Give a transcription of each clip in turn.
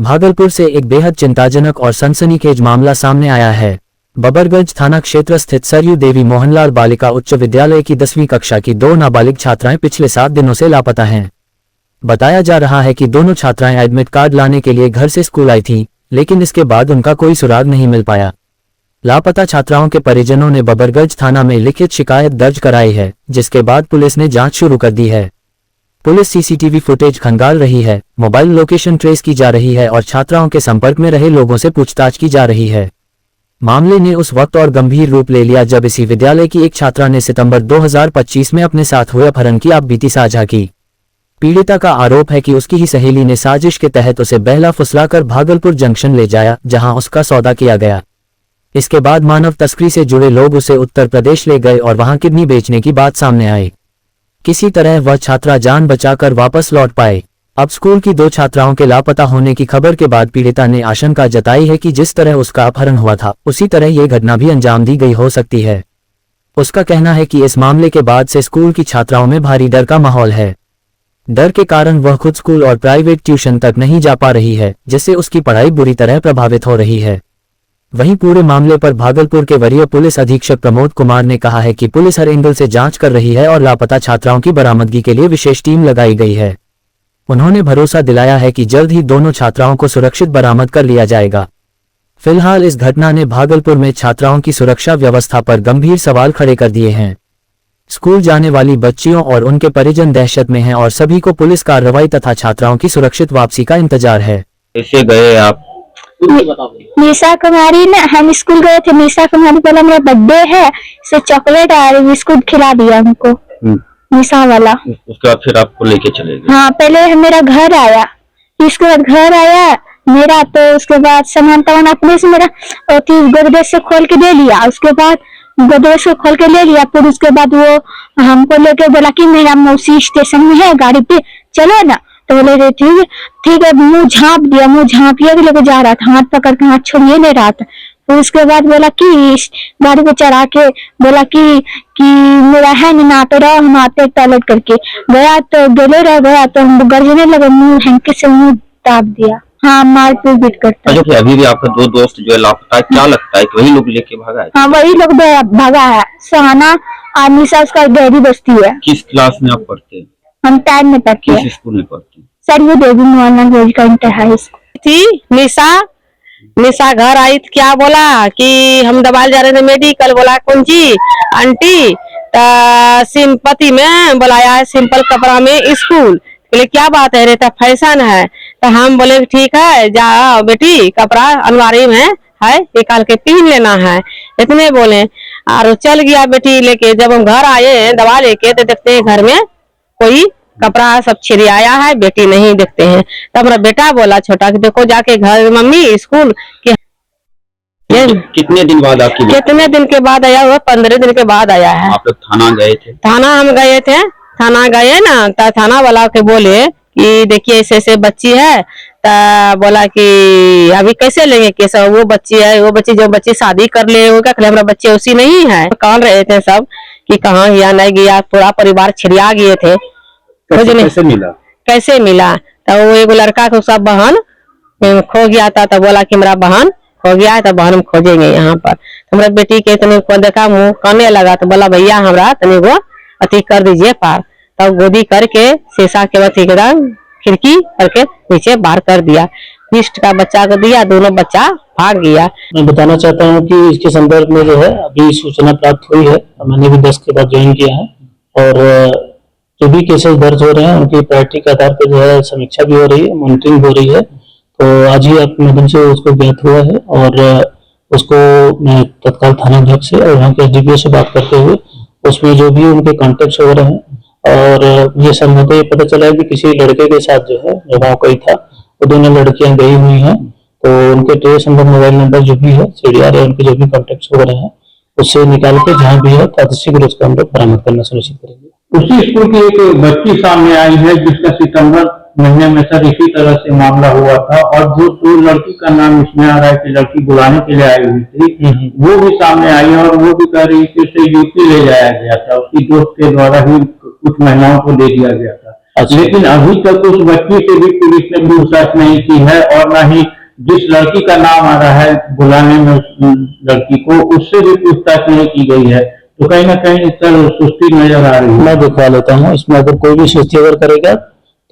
भागलपुर से एक बेहद चिंताजनक और सनसनीखेज मामला सामने आया है। बबरगंज थाना क्षेत्र स्थित सरयू देवी मोहनलाल बालिका उच्च विद्यालय की 10वीं कक्षा की 2 नाबालिग छात्राएं पिछले 7 दिनों से लापता हैं। बताया जा रहा है कि दोनों छात्राएं एडमिट कार्ड लाने के लिए घर से स्कूल आई थीं, लेकिन इसके बाद उनका कोई सुराग नहीं मिल पाया। लापता छात्राओं के परिजनों ने बबरगंज थाना में लिखित शिकायत दर्ज कराई है, जिसके बाद पुलिस ने जांच शुरू कर दी है। पुलिस सीसीटीवी फुटेज खंगाल रही है, मोबाइल लोकेशन ट्रेस की जा रही है और छात्राओं के संपर्क में रहे लोगों से पूछताछ की जा रही है। मामले ने उस वक्त और गंभीर रूप ले लिया जब इसी विद्यालय की एक छात्रा ने सितंबर 2025 में अपने साथ हुए अपहरण की आपबीती साझा की। पीड़िता का आरोप है कि उसकी ही सहेली ने साजिश के तहत उसे बहला फुसलाकर भागलपुर जंक्शन ले जाया, जहां उसका सौदा किया गया। इसके बाद मानव तस्करी से जुड़े लोग उसे उत्तर प्रदेश ले गए और वहां किडनी बेचने की बात सामने आई। किसी तरह वह छात्रा जान बचाकर वापस लौट पाए। अब स्कूल की 2 छात्राओं के लापता होने की खबर के बाद पीड़िता ने आशंका जताई है कि जिस तरह उसका अपहरण हुआ था, उसी तरह ये घटना भी अंजाम दी गई हो सकती है। उसका कहना है कि इस मामले के बाद से स्कूल की छात्राओं में भारी डर का माहौल है। डर के कारण वह खुद स्कूल और प्राइवेट ट्यूशन तक नहीं जा पा रही है, जिससे उसकी पढ़ाई बुरी तरह प्रभावित हो रही है। वहीं पूरे मामले पर भागलपुर के वरीय पुलिस अधीक्षक प्रमोद कुमार ने कहा है कि पुलिस हर एंगल से जांच कर रही है और लापता छात्राओं की बरामदगी के लिए विशेष टीम लगाई गई है। उन्होंने भरोसा दिलाया है कि जल्द ही दोनों छात्राओं को सुरक्षित बरामद कर लिया जाएगा। फिलहाल इस घटना ने भागलपुर में छात्राओं की सुरक्षा व्यवस्था पर गंभीर सवाल खड़े कर दिए हैं। स्कूल जाने वाली बच्चियों और उनके परिजन दहशत में हैं और सभी को पुलिस कार्रवाई तथा छात्राओं की सुरक्षित वापसी का इंतजार है। कैसे गए आप? निशा कुमारी ने, हम स्कूल गए थे। निशा कुमारी बोला मेरा बर्थडे है, इसे चॉकलेट और बिस्कुट खिला दिया हमको, निशा वाला। उसके बाद फिर आपको लेके चले गए? हाँ, पहले मेरा घर आया, इसके बाद घर आया मेरा, तो उसके बाद सामान तमान अपने से मेरा गोदरेज से खोल के दे लिया। उसके बाद गोदरेज से खोल के ले लिया, फिर उसके बाद वो हमको लेके बोला कि मेरा मौसी स्टेशन में है, गाड़ी पे चलो ना। तो बोले ठीक है। मुंह झाँप दिया, मुंह झाँपिए भी लेके जा रहा था, हाथ पकड़ के, हाथ छोड़िए नहीं रहा था। फिर उसके बाद बोला कि गाड़ी पे चढ़ा के बोला कि मेरा है ना पे रहो, हम आते टॉयलेट करके। गया तो गले रह गया तो हम गर्जने लगे, मुंह हैंके से मुंह दाब दिया। हाँ, मार पीट करता है। अभी भी आपका 2 दोस्त जो है लापता है, क्या लगता है कि वही लोग लेके भागा है? हाँ, वही लोग भागा है। सुहाना और निशा उसका गहरी बस्ती है। किस क्लास में आप पढ़ते हैं? हम 10 में पढ़ते हैं। किस स्कूल में पढ़ते हैं? सरयू देवी मोहनलाल का इंटर हाई स्कूल थी। निशा घर आई तो क्या बोला कि हम दबाल जा रहे थे मेडिकल। बोला कौन जी आंटी? सिंपति में बुलाया है, सिंपल कपड़ा में स्कूल। बोले क्या बात है, रेता फैशन है। तो हम बोले ठीक है, जाओ बेटी, कपड़ा अलमारी में है, निकाल के पहन लेना है, इतने बोले। और चल गया बेटी लेके। जब हम घर आए दवा लेके तो देखते हैं घर में कोई कपड़ा सब छिड़ियाया है, बेटी नहीं देखते हैं। तब हमारा बेटा बोला छोटा कि देखो जाके घर मम्मी स्कूल के। कितने दिन बाद आपकी? कितने दिन के बाद आया हुआ? 15 दिन के बाद आया है। आप लोग थाना गए थे? थाना हम गए थे, थाना गए ना, तो थाना वाला के बोले कि देखिए ऐसे ऐसे बच्ची है। तो बोला कि अभी कैसे लेंगे केस? वो बच्ची है, वो बच्ची जो बच्ची शादी कर ले वो क्या, हमारा बच्चे उसी नहीं है। कान रहे थे सब कि कहाँ गया नहीं गया, पूरा परिवार छिड़िया गए थे। कैसे मिला? तो वो एक लड़का को सब बहन खो गया था, तो बोला कि मेरा बहन खो गया है, तो बहन हम खोजेंगे यहाँ पर। तो हमारे बेटी के तने को देखा, मुंह काने लगा, तो बोला भैया हमरा तने को अति कर दीजिए पार। तब गोदी करके शीशा के अथी खिड़की करके नीचे बाहर कर दिया। निष्ठ का बच्चा को दिया, दोनों बच्चा भाग गया। मैं बताना चाहता हूँ कि इसके संदर्भ में जो है अभी सूचना प्राप्त हुई है, मैंने भी 10 के बाद ज्वाइन किया है और जो भी केसेस दर्ज हो रहे हैं उनकी प्रायोरिटी के आधार पर जो है समीक्षा भी हो रही है, मॉनिटरिंग हो रही है। तो आज ही आपके माध्यम से उसको ज्ञात हुआ है और उसको मैं तत्काल थानाध्यक्ष से और वहाँ के एसडीपीओ से बात करते हुए उसमें जो भी उनके कॉन्टेक्ट हो रहे हैं और ये संभवतः ये पता चला है कि किसी लड़के के साथ जो है जो गाँव का ही था, वो दोनों लड़कियां गई हुई हैं। तो उनके ट्रेस नंबर, मोबाइल नंबर जो भी है, सीडीआर है, उनके जो भी कॉन्टेक्ट हो रहे हैं उससे निकाल के जहाँ भी है तत्शीघ्र उसका हम लोग बरामद करना सुनिश्चित करेंगे। उसी स्कूल की एक बच्ची सामने आई है जिसका सितंबर महीने में सर इसी तरह से मामला हुआ था और जो लड़की का नाम इसमें आ रहा है कि लड़की बुलाने के लिए आई हुई थी, वो भी सामने आई है और वो भी कह रही थी उसे यूपी ले जाया गया था, उसकी दोस्त के द्वारा ही कुछ महिलाओं को दे दिया गया था। अच्छा। लेकिन अभी तक उस बच्ची से भी पुलिस ने पूछताछ नहीं की है, और न ही जिस लड़की का नाम आ रहा है बुलाने में उस लड़की को, उससे भी पूछताछ नहीं की गई है। तो कहीं ना कहीं सर सुस्ती नजर आ रही है। मैं दिखवा लेता हूँ, इसमें अगर कोई भी सुस्ती अगर करेगा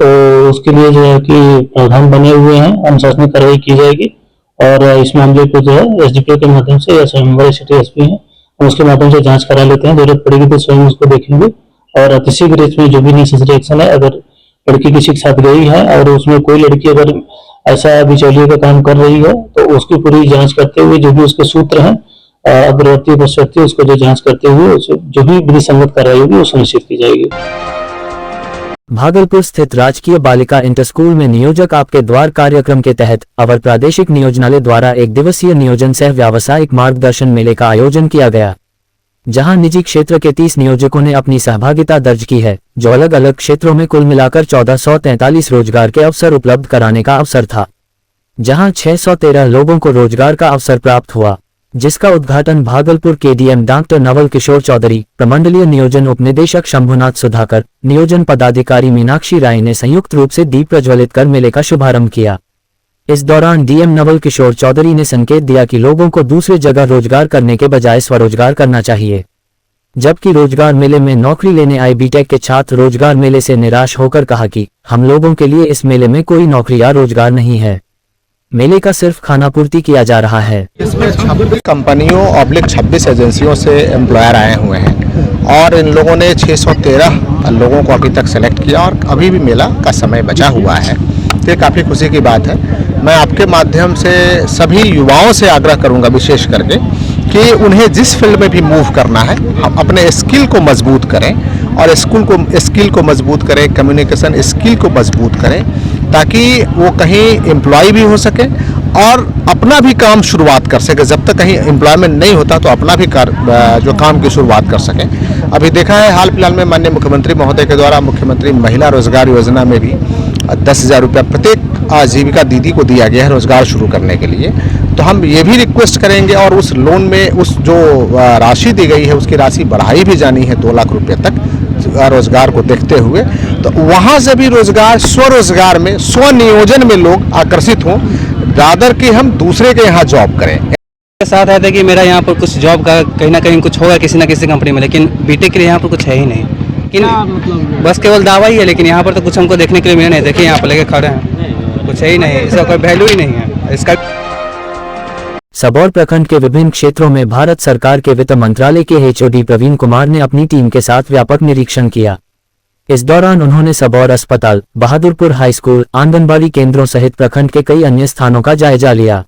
तो उसके लिए जो है कि प्रावधान बने हुए हैं, अनुशासनिक कार्रवाई की जाएगी। और इस मामले को जो है एसडीपीओ के माध्यम से, या स्वयं हमारे सिटी एसपी हैं, हम उसके माध्यम से जांच करा लेते हैं। जरूरत पड़ेगी तो स्वयं उसको देखेंगे, और अतिशीघ्र इसमें जो भी नेसेसरी एक्शन है, अगर लड़की किसी के साथ गई है और उसमें कोई लड़की अगर ऐसा बिचौलिए का काम कर रही है, तो उसकी पूरी जांच करते हुए जो भी उसके सूत्र हैं, अग्रवर्ती पश्चवर्ती, उसको जो जांच करते हुए जो भी विधि संगत कार्रवाई होगी वो सुनिश्चित की जाएगी। भागलपुर स्थित राजकीय बालिका इंटर स्कूल में नियोजक आपके द्वार कार्यक्रम के तहत अवर प्रादेशिक नियोजनालय द्वारा एक दिवसीय नियोजन सह व्यावसायिक मार्गदर्शन मेले का आयोजन किया गया, जहां निजी क्षेत्र के 30 नियोजकों ने अपनी सहभागिता दर्ज की है, जो अलग अलग क्षेत्रों में कुल मिलाकर 1443 रोजगार के अवसर उपलब्ध कराने का अवसर था, जहां 613 लोगों को रोजगार का अवसर प्राप्त हुआ, जिसका उद्घाटन भागलपुर के डीएम डॉक्टर नवल किशोर चौधरी, प्रमंडलीय नियोजन उपनिदेशक शंभुनाथ सुधाकर, नियोजन पदाधिकारी मीनाक्षी राय ने संयुक्त रूप से दीप प्रज्वलित कर मेले का शुभारंभ किया। इस दौरान डीएम नवल किशोर चौधरी ने संकेत दिया कि लोगों को दूसरी जगह रोजगार करने के बजाय स्वरोजगार करना चाहिए, जबकि रोजगार मेले में नौकरी लेने आए बीटेक के छात्र रोजगार मेले से निराश होकर कहा कि हम लोगों के लिए इस मेले में कोई नौकरी या रोजगार नहीं है, मेले का सिर्फ खाना पूर्ति किया जा रहा है। इसमें 26 कंपनियों और 26 एजेंसियों से एम्प्लॉयर आए हुए हैं, और इन लोगों ने 613 लोगों को अभी तक सेलेक्ट किया, और अभी भी मेला का समय बचा हुआ है। ये काफ़ी खुशी की बात है। मैं आपके माध्यम से सभी युवाओं से आग्रह करूंगा विशेष करके कि उन्हें जिस फील्ड में भी मूव करना है, हम अपने स्किल को मजबूत करें, और स्किल को मजबूत करें, कम्युनिकेशन स्किल को मजबूत करें, ताकि वो कहीं एम्प्लॉय भी हो सके और अपना भी काम शुरुआत कर सके। जब तक कहीं एम्प्लॉयमेंट नहीं होता तो अपना भी जो काम की शुरुआत कर सकें। अभी देखा है हाल फिलहाल में माननीय मुख्यमंत्री महोदय के द्वारा मुख्यमंत्री महिला रोजगार योजना में भी 10,000 रुपया प्रत्येक आजीविका दीदी को दिया गया है रोजगार शुरू करने के लिए। तो हम ये भी रिक्वेस्ट करेंगे, और उस लोन में उस जो राशि दी गई है उसकी राशि बढ़ाई भी जानी है 2 लाख रुपये तक रोजगार को देखते हुए। तो वहाँ से भी रोजगार, स्वरोजगार में, स्वनियोजन में लोग आकर्षित हों, रादर कि हम दूसरे के यहाँ जॉब करें। के साथ है था कि मेरा यहाँ पर कुछ जॉब का कहीं ना कहीं कुछ होगा किसी ना किसी कंपनी में, लेकिन बीटेक के लिए यहाँ पर कुछ है ही नहीं, लेकिन बस केवल दावा ही है। लेकिन यहाँ पर तो कुछ हमको देखने के लिए मिला नहीं। देखिए यहाँ पर लेके खड़े हैं, कुछ है ही नहीं, इसका कोई वैल्यू ही नहीं है इसका। सबौर प्रखंड के विभिन्न क्षेत्रों में भारत सरकार के वित्त मंत्रालय के एचओडी प्रवीण कुमार ने अपनी टीम के साथ व्यापक निरीक्षण किया। इस दौरान उन्होंने सबौर अस्पताल, बहादुरपुर हाई स्कूल, आंगनबाड़ी केंद्रों सहित प्रखंड के कई अन्य स्थानों का जायजा लिया।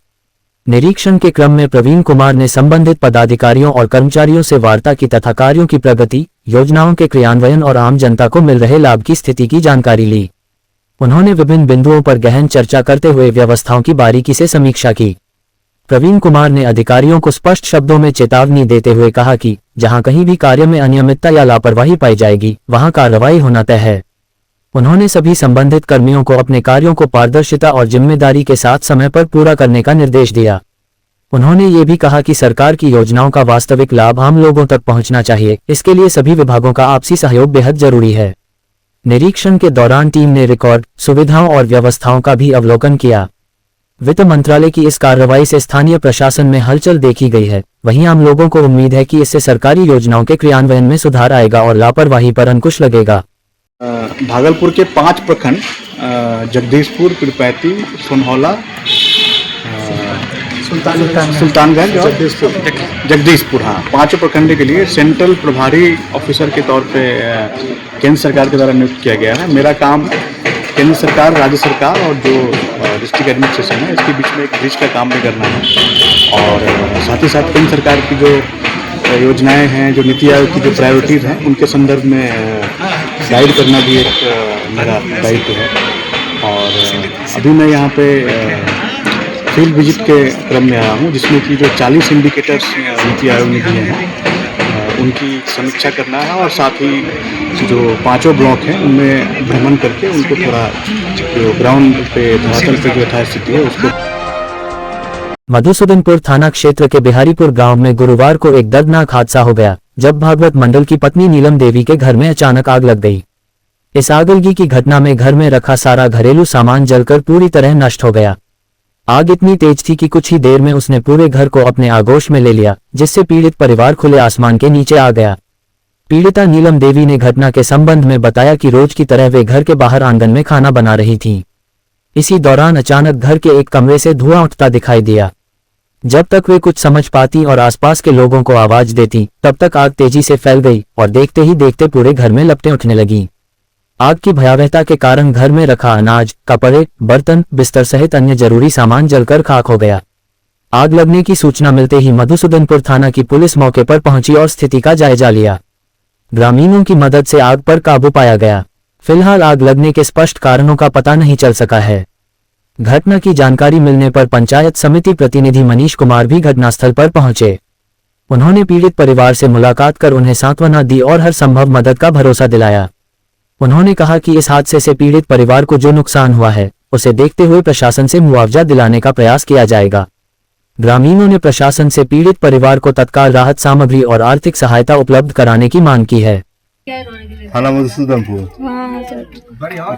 निरीक्षण के क्रम में प्रवीण कुमार ने संबंधित पदाधिकारियों और कर्मचारियों से वार्ता की तथा कार्यों की प्रगति, योजनाओं के क्रियान्वयन और आम जनता को मिल रहे लाभ की स्थिति की जानकारी ली। उन्होंने विभिन्न बिंदुओं पर गहन चर्चा करते हुए व्यवस्थाओं की बारीकी से समीक्षा की। प्रवीण कुमार ने अधिकारियों को स्पष्ट शब्दों में चेतावनी देते हुए कहा कि जहां कहीं भी कार्य में अनियमितता या लापरवाही पाई जाएगी, वहां कार्रवाई होना तय है। उन्होंने सभी संबंधित कर्मियों को अपने कार्यों को पारदर्शिता और जिम्मेदारी के साथ समय पर पूरा करने का निर्देश दिया। उन्होंने ये भी कहा कि सरकार की योजनाओं का वास्तविक लाभ आम लोगों तक पहुंचना चाहिए, इसके लिए सभी विभागों का आपसी सहयोग बेहद जरूरी है। निरीक्षण के दौरान टीम ने रिकॉर्ड, सुविधाओं और व्यवस्थाओं का भी अवलोकन किया। वित्त मंत्रालय की इस कार्रवाई से स्थानीय प्रशासन में हलचल देखी गई है। वहीं आम लोगों को उम्मीद है कि इससे सरकारी योजनाओं के क्रियान्वयन में सुधार आएगा और लापरवाही पर अंकुश लगेगा। भागलपुर के 5 प्रखंड, जगदीशपुर, पीरपैती, सोनहौला, सुल्तानगंज और जगदीशपुर, हाँ, 5 प्रखंड के लिए सेंट्रल प्रभारी ऑफिसर के तौर पे केंद्र सरकार के द्वारा नियुक्त किया गया है। मेरा काम केंद्र सरकार, राज्य सरकार और जो डिस्ट्रिक्ट एडमिनिस्ट्रेशन है इसके बीच में एक ब्रिज का काम भी करना है, और साथ ही साथ केंद्र सरकार की जो योजनाएं हैं, जो नीति आयोग की जो प्रायोरिटीज़ हैं, उनके संदर्भ में गाइड करना भी एक मेरा दायित्व है। और अभी मैं यहाँ पे फील्ड विजिट के क्रम में आया हूँ, जिसमें कि जो 40 इंडिकेटर्स नीति आयोग ने दिए हैं उनकी समीक्षा करना है, और साथ ही जो 5 ब्लॉक हैं उनमें भ्रमण करके उनको थोड़ा जो ग्राउंड पे, धरातल पे जो यथास्थिति है उसको। मधुसूदनपुर थाना क्षेत्र के बिहारीपुर गांव में गुरुवार को एक दर्दनाक हादसा हो गया, जब भागवत मंडल की पत्नी नीलम देवी के घर में अचानक आग लग गई। इस आगलगी की घटना में घर में रखा सारा घरेलू सामान जलकर पूरी तरह नष्ट हो गया। आग इतनी तेज थी कि कुछ ही देर में उसने पूरे घर को अपने आगोश में ले लिया, जिससे पीड़ित परिवार खुले आसमान के नीचे आ गया। पीड़िता नीलम देवी ने घटना के संबंध में बताया कि रोज की तरह वे घर के बाहर आंगन में खाना बना रही थीं। इसी दौरान अचानक घर के एक कमरे से धुआं उठता दिखाई दिया। जब तक वे कुछ समझ पाती और आसपास के लोगों को आवाज देती, तब तक आग तेजी से फैल गई और देखते ही देखते पूरे घर में लपटें उठने लगीं। आग की भयावहता के कारण घर में रखा अनाज, कपड़े, बर्तन, बिस्तर सहित अन्य जरूरी सामान जलकर खाक हो गया। आग लगने की सूचना मिलते ही मधुसूदनपुर थाना की पुलिस मौके पर पहुंची और स्थिति का जायजा लिया। ग्रामीणों की मदद से आग पर काबू पाया गया। फिलहाल आग लगने के स्पष्ट कारणों का पता नहीं चल सका है। घटना की जानकारी मिलने पर पंचायत समिति प्रतिनिधि मनीष कुमार भी घटनास्थल पर पहुंचे। उन्होंने पीड़ित परिवार से मुलाकात कर उन्हें सांत्वना दी और हर संभव मदद का भरोसा दिलाया। उन्होंने कहा कि इस हादसे से पीड़ित परिवार को जो नुकसान हुआ है, उसे देखते हुए प्रशासन से मुआवजा दिलाने का प्रयास किया जाएगा। ग्रामीणों ने प्रशासन से पीड़ित परिवार को तत्काल राहत सामग्री और आर्थिक सहायता उपलब्ध कराने की मांग की है। थाना मधुसूदनपुर। हाँ सर।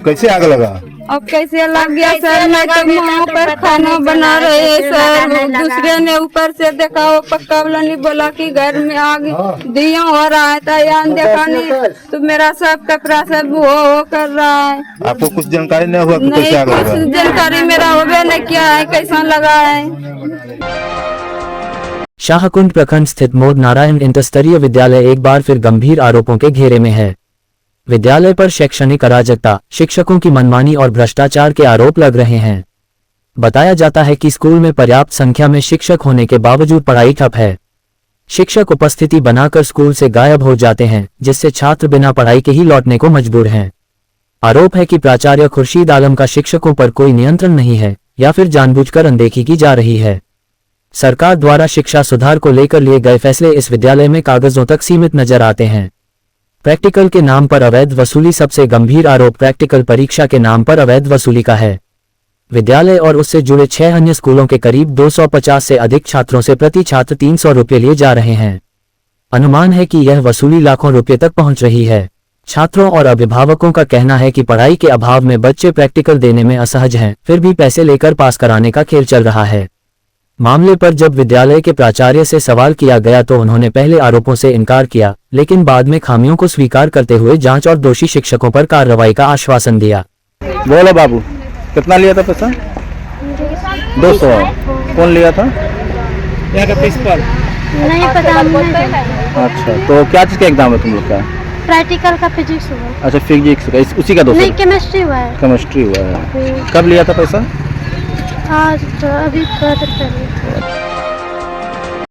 कैसे आग लगा? अब कैसे लग गया सर, मैं तो वहाँ पर खाना बना रहे हैं सर, दूसरे ने ऊपर से देखा, वो पक्का वाला ने बोला कि घर में आग दिया हो रहा है, तो यहाँ देखा नहीं तो मेरा सब कपड़ा सब वो कर रहा है। आपको कुछ जानकारी नहीं हुआ? नहीं, कुछ जानकारी मेरा होबे नहीं किया है, कैसा लगा है। शाहकुंड प्रखंड स्थित मोद नारायण इंटरस्तरीय विद्यालय एक बार फिर गंभीर आरोपों के घेरे में है। विद्यालय पर शैक्षणिक अराजकता, शिक्षकों की मनमानी और भ्रष्टाचार के आरोप लग रहे हैं। बताया जाता है कि स्कूल में पर्याप्त संख्या में शिक्षक होने के बावजूद पढ़ाई ठप है। शिक्षक उपस्थिति बनाकर स्कूल से गायब हो जाते हैं, जिससे छात्र बिना पढ़ाई के ही लौटने को मजबूर हैं। आरोप है कि प्राचार्य खुर्शीद आलम का शिक्षकों पर कोई नियंत्रण नहीं है या फिर जानबूझकर अनदेखी की जा रही है। सरकार द्वारा शिक्षा सुधार को लेकर लिए गए फैसले इस विद्यालय में कागजों तक सीमित नजर आते हैं। प्रैक्टिकल के नाम पर अवैध वसूली सबसे गंभीर आरोप प्रैक्टिकल परीक्षा के नाम पर अवैध वसूली का है। विद्यालय और उससे जुड़े 6 अन्य स्कूलों के करीब 250 से अधिक छात्रों से प्रति छात्र 300 रुपये लिए जा रहे हैं। अनुमान है कि यह वसूली लाखों रुपये तक पहुंच रही है। छात्रों और अभिभावकों का कहना है कि पढ़ाई के अभाव में बच्चे प्रैक्टिकल देने में असहज हैं, फिर भी पैसे लेकर पास कराने का खेल चल रहा है। मामले पर जब विद्यालय के प्राचार्य से सवाल किया गया तो उन्होंने पहले आरोपों से इनकार किया, लेकिन बाद में खामियों को स्वीकार करते हुए जांच और दोषी शिक्षकों पर कार्रवाई का आश्वासन दिया। बोलो बाबू, कितना लिया था पैसा? 200। कौन लिया था? यहाँ का प्रिंसिपल। नहीं पता। अच्छा, तो क्या चीज का एग्जाम है तुम लोग का? प्रैक्टिकल का फिजिक्स हुआ। अच्छा, फिजिक्स का, उसी का 200? नहीं, केमिस्ट्री हुआ है। केमिस्ट्री हुआ है। कब लिया था पैसा? आज तो अभी थोड़ा देर पहले।